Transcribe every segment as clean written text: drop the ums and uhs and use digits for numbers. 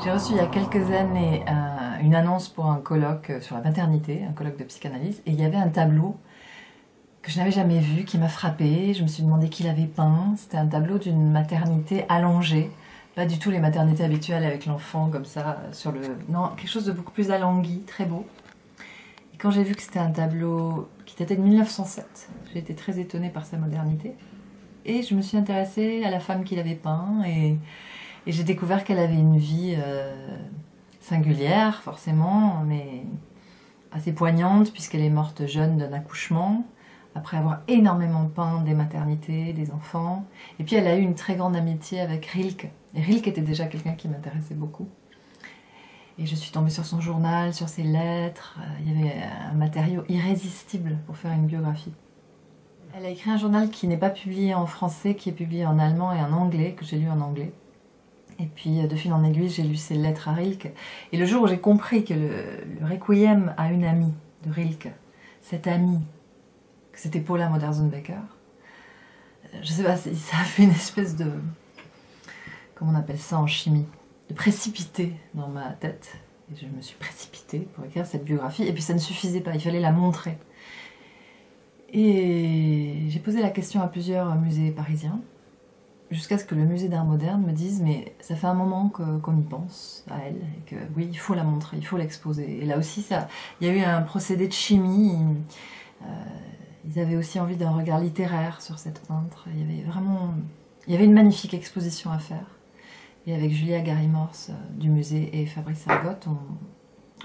J'ai reçu il y a quelques années une annonce pour un colloque sur la maternité, un colloque de psychanalyse, et il y avait un tableau que je n'avais jamais vu, qui m'a frappée. Je me suis demandé qui l'avait peint. C'était un tableau d'une maternité allongée, pas du tout les maternités habituelles avec l'enfant comme ça sur le... Non, quelque chose de beaucoup plus alangui, très beau. Et quand j'ai vu que c'était un tableau qui datait de 1907, j'ai été très étonnée par sa modernité. Et je me suis intéressée à la femme qui l'avait peint et j'ai découvert qu'elle avait une vie singulière, forcément, mais assez poignante, puisqu'elle est morte jeune d'un accouchement, après avoir énormément peint des maternités, des enfants. Et puis elle a eu une très grande amitié avec Rilke. Et Rilke était déjà quelqu'un qui m'intéressait beaucoup. Et je suis tombée sur son journal, sur ses lettres. Il y avait un matériau irrésistible pour faire une biographie. Elle a écrit un journal qui n'est pas publié en français, qui est publié en allemand et en anglais, que j'ai lu en anglais. Et puis, de fil en aiguille, j'ai lu ses lettres à Rilke. Et le jour où j'ai compris que le requiem à une amie de Rilke, cette amie, que c'était Paula Modersohn-Becker, je sais pas, ça a fait une espèce de... Comment on appelle ça en chimie? De précipité dans ma tête. Et je me suis précipitée pour écrire cette biographie. Et puis ça ne suffisait pas, il fallait la montrer. Et j'ai posé la question à plusieurs musées parisiens, jusqu'à ce que le musée d'art moderne me dise « mais ça fait un moment qu'on y pense à elle, et que oui, il faut la montrer, il faut l'exposer ». Et là aussi, il y a eu un procédé de chimie, ils avaient aussi envie d'un regard littéraire sur cette peintre, il y avait une magnifique exposition à faire. Et avec Julia Gary-Morse du musée et Fabrice Ergotte,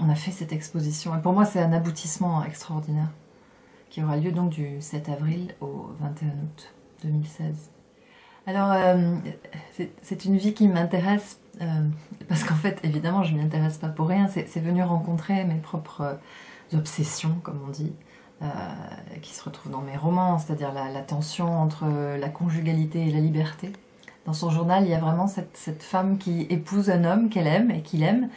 on a fait cette exposition. Et pour moi, c'est un aboutissement extraordinaire, qui aura lieu donc du 7 avril au 21 août 2016. Alors, c'est une vie qui m'intéresse, parce qu'en fait, évidemment, je ne m'y intéresse pas pour rien, c'est venu rencontrer mes propres obsessions, comme on dit, qui se retrouvent dans mes romans, c'est-à-dire la tension entre la conjugalité et la liberté. Dans son journal, il y a vraiment cette femme qui épouse un homme qu'elle aime et qu'il aime,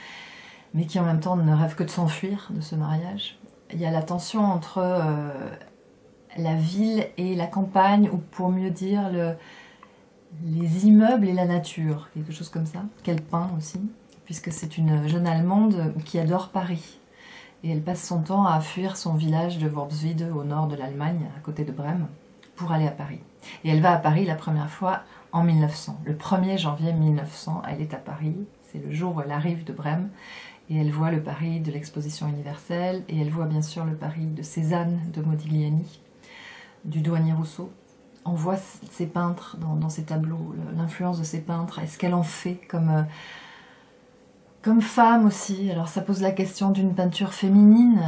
mais qui en même temps ne rêve que de s'enfuir de ce mariage. Il y a la tension entre la ville et la campagne, ou pour mieux dire, les immeubles et la nature, quelque chose comme ça, qu'elle peint aussi, puisque c'est une jeune Allemande qui adore Paris. Et elle passe son temps à fuir son village de Worpswede au nord de l'Allemagne, à côté de Brême, pour aller à Paris. Et elle va à Paris la première fois en 1900. Le 1er janvier 1900, elle est à Paris, c'est le jour où elle arrive de Brême, et elle voit le Paris de l'exposition universelle, et elle voit bien sûr le Paris de Cézanne, de Modigliani, du douanier Rousseau. On voit ces peintres dans ces tableaux, l'influence de ces peintres, et ce qu'elle en fait comme femme aussi. Alors ça pose la question d'une peinture féminine,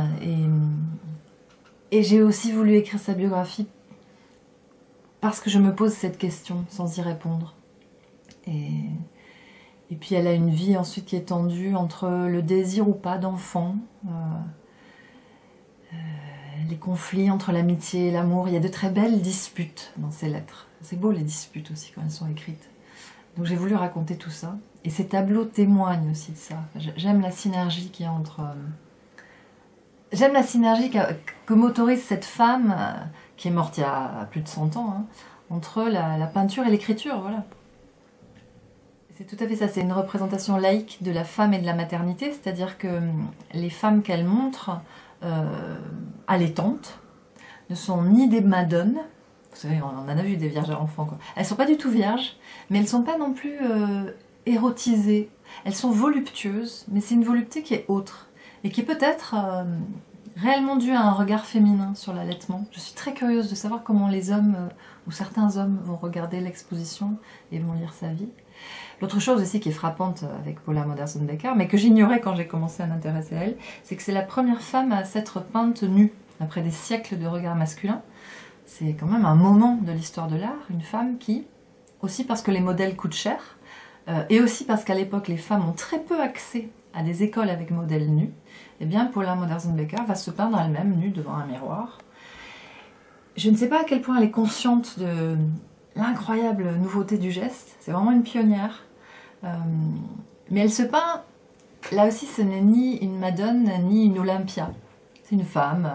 et j'ai aussi voulu écrire sa biographie parce que je me pose cette question sans y répondre. Et puis elle a une vie ensuite qui est tendue entre le désir ou pas d'enfant, les conflits entre l'amitié et l'amour. Il y a de très belles disputes dans ces lettres. C'est beau les disputes aussi quand elles sont écrites. Donc j'ai voulu raconter tout ça. Et ces tableaux témoignent aussi de ça. J'aime la synergie qu'il y a entre... J'aime la synergie que m'autorise cette femme, qui est morte il y a plus de 100 ans, hein, entre la peinture et l'écriture, voilà. C'est tout à fait ça, c'est une représentation laïque de la femme et de la maternité, c'est-à-dire que les femmes qu'elle montre, allaitantes, ne sont ni des madones, vous savez, on en a vu des vierges à enfants, quoi. Elles ne sont pas du tout vierges, mais elles ne sont pas non plus érotisées. Elles sont voluptueuses, mais c'est une volupté qui est autre, et qui est peut-être réellement due à un regard féminin sur l'allaitement. Je suis très curieuse de savoir comment les hommes, ou certains hommes, vont regarder l'exposition et vont lire sa vie. L'autre chose aussi qui est frappante avec Paula Modersohn-Becker, mais que j'ignorais quand j'ai commencé à m'intéresser à elle, c'est que c'est la première femme à s'être peinte nue, après des siècles de regard masculin. C'est quand même un moment de l'histoire de l'art, une femme qui, aussi parce que les modèles coûtent cher, et aussi parce qu'à l'époque les femmes ont très peu accès à des écoles avec modèles nus, eh bien Paula Modersohn-Becker va se peindre elle-même nue devant un miroir. Je ne sais pas à quel point elle est consciente de l'incroyable nouveauté du geste, c'est vraiment une pionnière. Mais elle se peint, là aussi ce n'est ni une Madone ni une Olympia, c'est une femme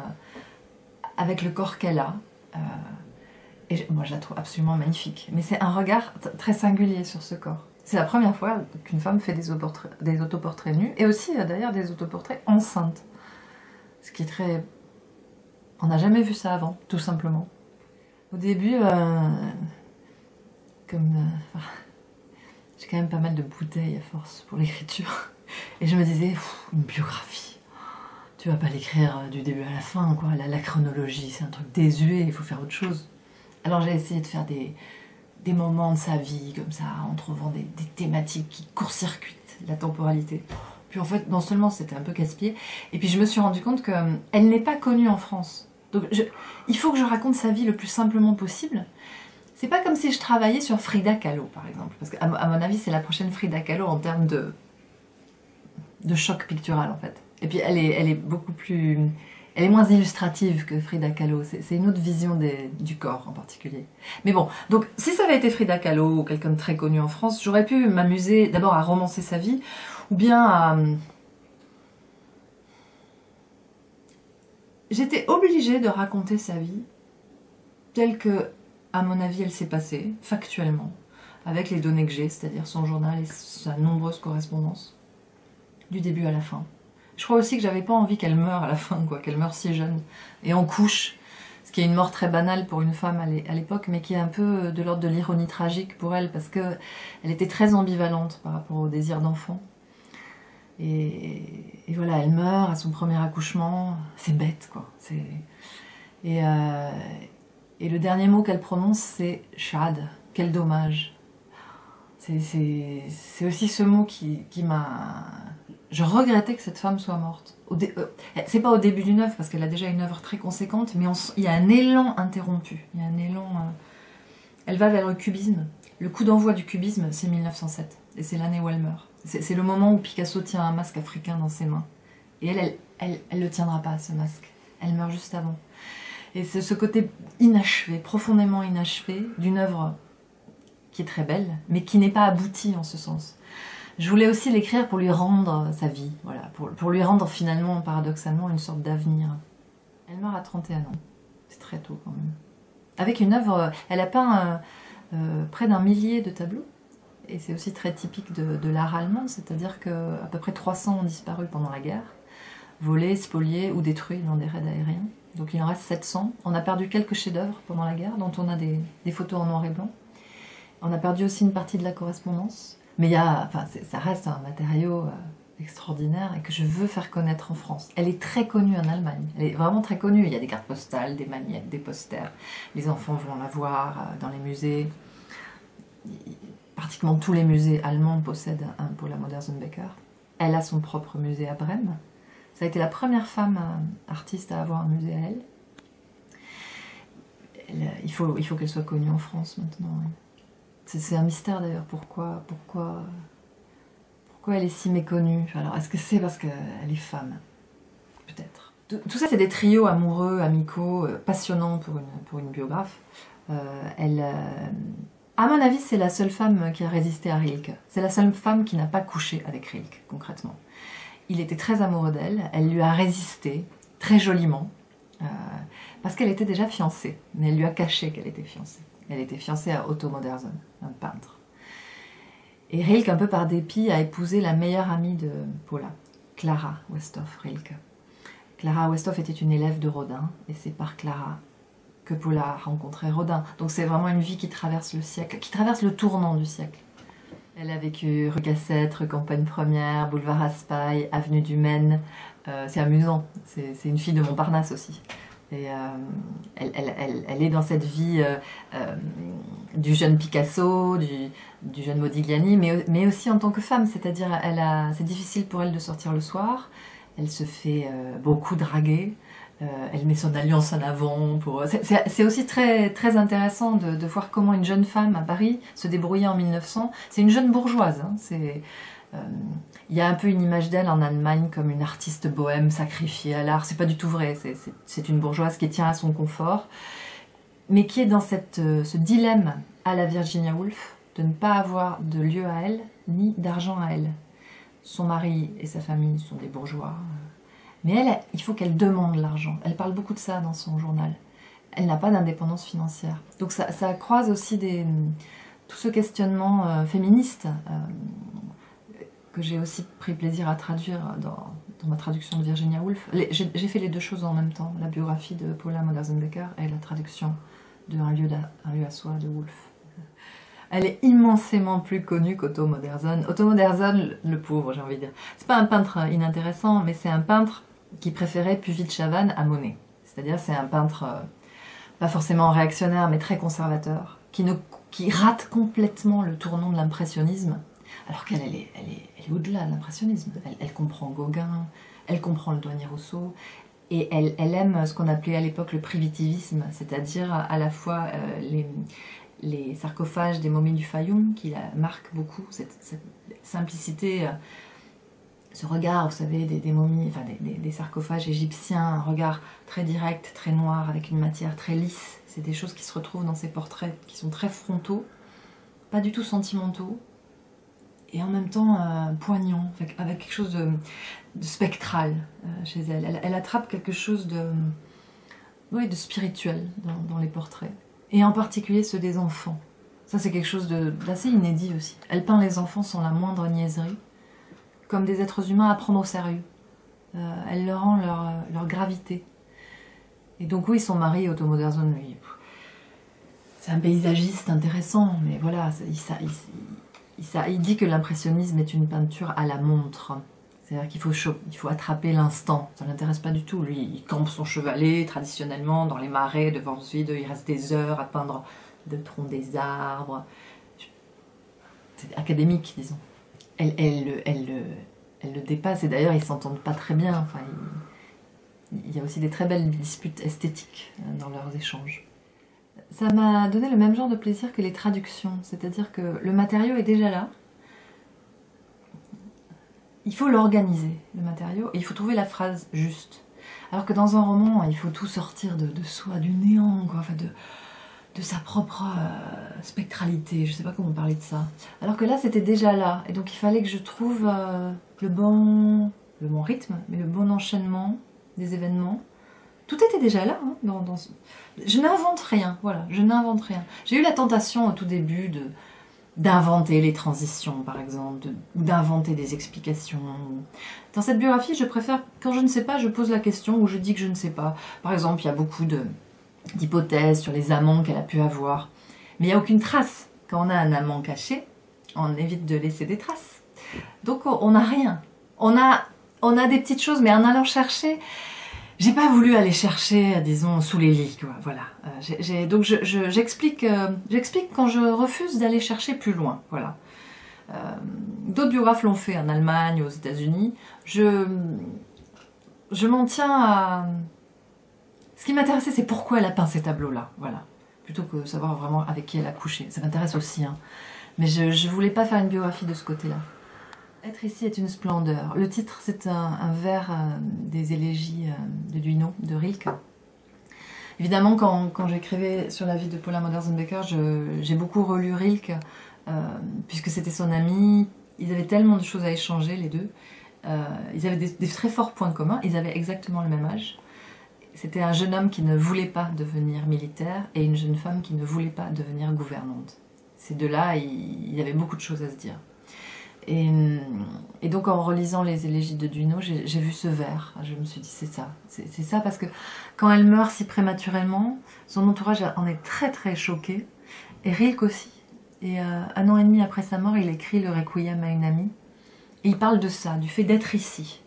avec le corps qu'elle a, et moi je la trouve absolument magnifique, mais c'est un regard très singulier sur ce corps. C'est la première fois qu'une femme fait des autoportraits nus, et aussi d'ailleurs des autoportraits enceintes. Ce qui est très... On n'a jamais vu ça avant, tout simplement. Au début, comme... j'ai quand même pas mal de bouteilles à force pour l'écriture. Et je me disais, une biographie, tu vas pas l'écrire du début à la fin, quoi. La chronologie, c'est un truc désuet, il faut faire autre chose. Alors j'ai essayé de faire des moments de sa vie, comme ça, en trouvant des thématiques qui court-circuitent la temporalité. Puis en fait, non seulement c'était un peu casse-pied, et puis je me suis rendu compte qu'elle n'est pas connue en France. Donc il faut que je raconte sa vie le plus simplement possible. C'est pas comme si je travaillais sur Frida Kahlo, par exemple, parce qu'à mon avis, c'est la prochaine Frida Kahlo en termes de choc pictural, en fait. Et puis elle est beaucoup plus... Elle est moins illustrative que Frida Kahlo, c'est une autre vision du corps en particulier. Mais bon, donc si ça avait été Frida Kahlo ou quelqu'un de très connu en France, j'aurais pu m'amuser d'abord à romancer sa vie, ou bien à... J'étais obligée de raconter sa vie telle que, à mon avis, elle s'est passée, factuellement, avec les données que j'ai, c'est-à-dire son journal et sa nombreuse correspondance, du début à la fin. Je crois aussi que j'avais pas envie qu'elle meure à la fin, quoi, qu'elle meure si jeune, et en couche, ce qui est une mort très banale pour une femme à l'époque, mais qui est un peu de l'ordre de l'ironie tragique pour elle, parce qu'elle était très ambivalente par rapport au désir d'enfant. Et voilà, elle meurt à son premier accouchement, c'est bête, quoi. Et le dernier mot qu'elle prononce, c'est « Shad », quel dommage. C'est aussi ce mot qui m'a... Je regrettais que cette femme soit morte. C'est pas au début d'une œuvre, parce qu'elle a déjà une œuvre très conséquente, mais il y a un élan interrompu. Il y a un élan... Elle va vers le cubisme. Le coup d'envoi du cubisme, c'est 1907. Et c'est l'année où elle meurt. C'est le moment où Picasso tient un masque africain dans ses mains. Et elle le tiendra pas, ce masque. Elle meurt juste avant. Et c'est ce côté inachevé, profondément inachevé, d'une œuvre qui est très belle, mais qui n'est pas aboutie en ce sens. Je voulais aussi l'écrire pour lui rendre sa vie, voilà, pour lui rendre finalement, paradoxalement, une sorte d'avenir. Elle meurt à 31 ans, c'est très tôt quand même. Avec une œuvre, elle a peint près d'1 millier de tableaux, et c'est aussi très typique de l'art allemand, c'est-à-dire qu'à peu près 300 ont disparu pendant la guerre, volés, spoliés ou détruits dans des raids aériens. Donc il en reste 700. On a perdu quelques chefs-d'œuvre pendant la guerre, dont on a des photos en noir et blanc. On a perdu aussi une partie de la correspondance. Mais ça reste un matériau extraordinaire et que je veux faire connaître en France. Elle est très connue en Allemagne. Elle est vraiment très connue. Il y a des cartes postales, des magnettes, des posters. Les enfants vont la voir dans les musées. Pratiquement tous les musées allemands possèdent un Paula Modersohn-Becker. Elle a son propre musée à Brême. Ça a été la première femme artiste à avoir un musée à elle. Il faut qu'elle soit connue en France maintenant. Oui. C'est un mystère d'ailleurs, pourquoi elle est si méconnue. Alors, est-ce que c'est parce qu'elle est femme? Peut-être. Tout ça, c'est des trios amoureux, amicaux, passionnants pour une biographe. À mon avis, c'est la seule femme qui a résisté à Rilke. C'est la seule femme qui n'a pas couché avec Rilke, concrètement. Il était très amoureux d'elle, elle lui a résisté, très joliment, parce qu'elle était déjà fiancée, mais elle lui a caché qu'elle était fiancée. Elle était fiancée à Otto Modersohn, un peintre. Et Rilke, un peu par dépit, a épousé la meilleure amie de Paula, Clara Westhoff Rilke. Clara Westhoff était une élève de Rodin, et c'est par Clara que Paula a rencontré Rodin. Donc c'est vraiment une vie qui traverse le siècle, qui traverse le tournant du siècle. Elle a vécu rue Cassette, rue Campagne Première, boulevard Raspail, avenue du Maine. C'est amusant, c'est une fille de Montparnasse aussi. Et elle est dans cette vie du jeune Picasso, du jeune Modigliani, mais aussi en tant que femme, c'est-à-dire c'est difficile pour elle de sortir le soir, elle se fait beaucoup draguer, elle met son alliance en avant. C'est aussi très, très intéressant de voir comment une jeune femme à Paris se débrouillait en 1900. C'est une jeune bourgeoise, hein, il y a un peu une image d'elle en Allemagne comme une artiste bohème sacrifiée à l'art. C'est pas du tout vrai, c'est une bourgeoise qui tient à son confort, mais qui est dans ce dilemme à la Virginia Woolf de ne pas avoir de lieu à elle, ni d'argent à elle. Son mari et sa famille sont des bourgeois, mais elle, il faut qu'elle demande l'argent. Elle parle beaucoup de ça dans son journal. Elle n'a pas d'indépendance financière. Donc ça croise aussi tout ce questionnement féministe que j'ai aussi pris plaisir à traduire dans ma traduction de Virginia Woolf. J'ai fait les deux choses en même temps, la biographie de Paula Modersohn-Becker et la traduction de Un lieu à soi de Woolf. Elle est immensément plus connue qu'Otto Modersohn. Otto Modersohn, le pauvre, j'ai envie de dire. C'est pas un peintre inintéressant, mais c'est un peintre qui préférait Puvis de Chavannes à Monet. C'est-à-dire c'est un peintre pas forcément réactionnaire, mais très conservateur, qui rate complètement le tournant de l'impressionnisme, alors qu'elle est au-delà de l'impressionnisme. Elle comprend Gauguin, elle comprend le douanier Rousseau, et elle aime ce qu'on appelait à l'époque le primitivisme, c'est-à-dire à la fois les sarcophages des momies du Fayoum, qui la marquent beaucoup, cette simplicité, ce regard, vous savez, des momies, enfin des sarcophages égyptiens, un regard très direct, très noir, avec une matière très lisse. C'est des choses qui se retrouvent dans ces portraits, qui sont très frontaux, pas du tout sentimentaux, et en même temps poignants, avec quelque chose de spectral chez elle. Elle attrape quelque chose de spirituel dans les portraits, et en particulier ceux des enfants. Ça, c'est quelque chose d'assez inédit aussi. Elle peint les enfants sans la moindre niaiserie, comme des êtres humains à prendre au sérieux. Elle leur rend leur gravité. Et donc oui, son mari, Otto Modersohn, lui, c'est un paysagiste intéressant, mais voilà, il dit que l'impressionnisme est une peinture à la montre. C'est-à-dire qu'il faut attraper l'instant. Ça ne l'intéresse pas du tout. Lui, il campe son chevalet, traditionnellement, dans les marais, devant ce vide, il reste des heures à peindre le tronc des arbres. C'est académique, disons. Elle le dépasse, et d'ailleurs, ils ne s'entendent pas très bien. Enfin, il y a aussi des très belles disputes esthétiques dans leurs échanges. Ça m'a donné le même genre de plaisir que les traductions, c'est-à-dire que le matériau est déjà là. Il faut l'organiser, le matériau, et il faut trouver la phrase juste. Alors que dans un roman, il faut tout sortir de soi, du néant, quoi, enfin de sa propre spectralité, je ne sais pas comment parler de ça. Alors que là, c'était déjà là, et donc il fallait que je trouve le bon rythme, mais le bon enchaînement des événements. Tout était déjà là. Hein, Je n'invente rien, voilà, je n'invente rien. J'ai eu la tentation au tout début d'inventer les transitions, par exemple, ou d'inventer des explications. Dans cette biographie, je préfère, quand je ne sais pas, je pose la question, ou je dis que je ne sais pas. Par exemple, il y a beaucoup d'hypothèses sur les amants qu'elle a pu avoir. Mais il n'y a aucune trace. Quand on a un amant caché, on évite de laisser des traces. Donc on n'a rien. On a des petites choses, mais en allant chercher, j'ai pas voulu aller chercher, disons, sous les lits, quoi. Voilà. Donc j'explique quand je refuse d'aller chercher plus loin. Voilà. D'autres biographes l'ont fait en Allemagne, aux États-Unis. Je m'en tiens à... Ce qui m'intéressait, c'est pourquoi elle a peint ces tableaux-là, voilà. Plutôt que savoir vraiment avec qui elle a couché. Ça m'intéresse aussi, hein. Mais je voulais pas faire une biographie de ce côté-là. Être ici est une splendeur. Le titre, c'est un vers des élégies de Duino, de Rilke. Évidemment, quand j'écrivais sur la vie de Paula Modersohn-Becker, j'ai beaucoup relu Rilke, puisque c'était son ami. Ils avaient tellement de choses à échanger, les deux. Ils avaient des très forts points communs. Ils avaient exactement le même âge. C'était un jeune homme qui ne voulait pas devenir militaire et une jeune femme qui ne voulait pas devenir gouvernante. Ces deux-là, il y avait beaucoup de choses à se dire. Et donc en relisant les élégies de Duino, j'ai vu ce vers. Je me suis dit c'est ça. C'est ça parce que quand elle meurt si prématurément, son entourage en est très très choqué. Et Rilke aussi. Et 1 an et demi après sa mort, il écrit le Requiem à une amie. Et il parle de ça, du fait d'être ici.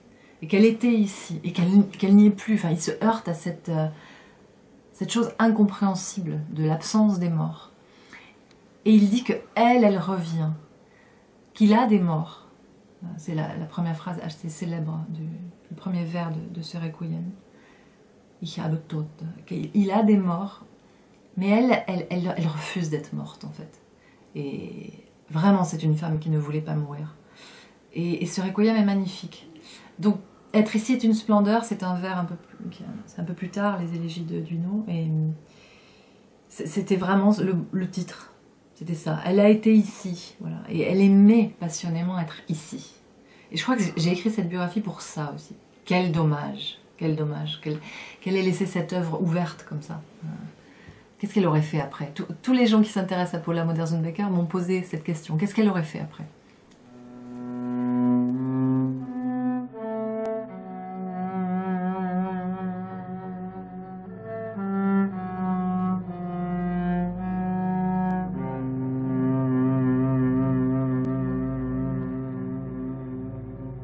Et qu'elle était ici, et qu'elle n'y est plus. Enfin, il se heurte à cette chose incompréhensible de l'absence des morts. Et il dit que elle revient, qu'il a des morts. C'est la première phrase assez célèbre, le premier vers de ce Requiem. Ich habe tot. Il a des morts, mais elle refuse d'être morte, en fait. Et vraiment, c'est une femme qui ne voulait pas mourir. Et ce Requiem est magnifique. Donc, être ici est une splendeur, c'est un vers un peu plus tard, les élégies de Duino, et c'était vraiment le titre, c'était ça. Elle a été ici, voilà, et elle aimait passionnément être ici. Et je crois que j'ai écrit cette biographie pour ça aussi. Quel dommage qu'elle ait laissé cette œuvre ouverte comme ça. Qu'est-ce qu'elle aurait fait après? Tous les gens qui s'intéressent à Paula Modersohn-Becker m'ont posé cette question. Qu'est-ce qu'elle aurait fait après?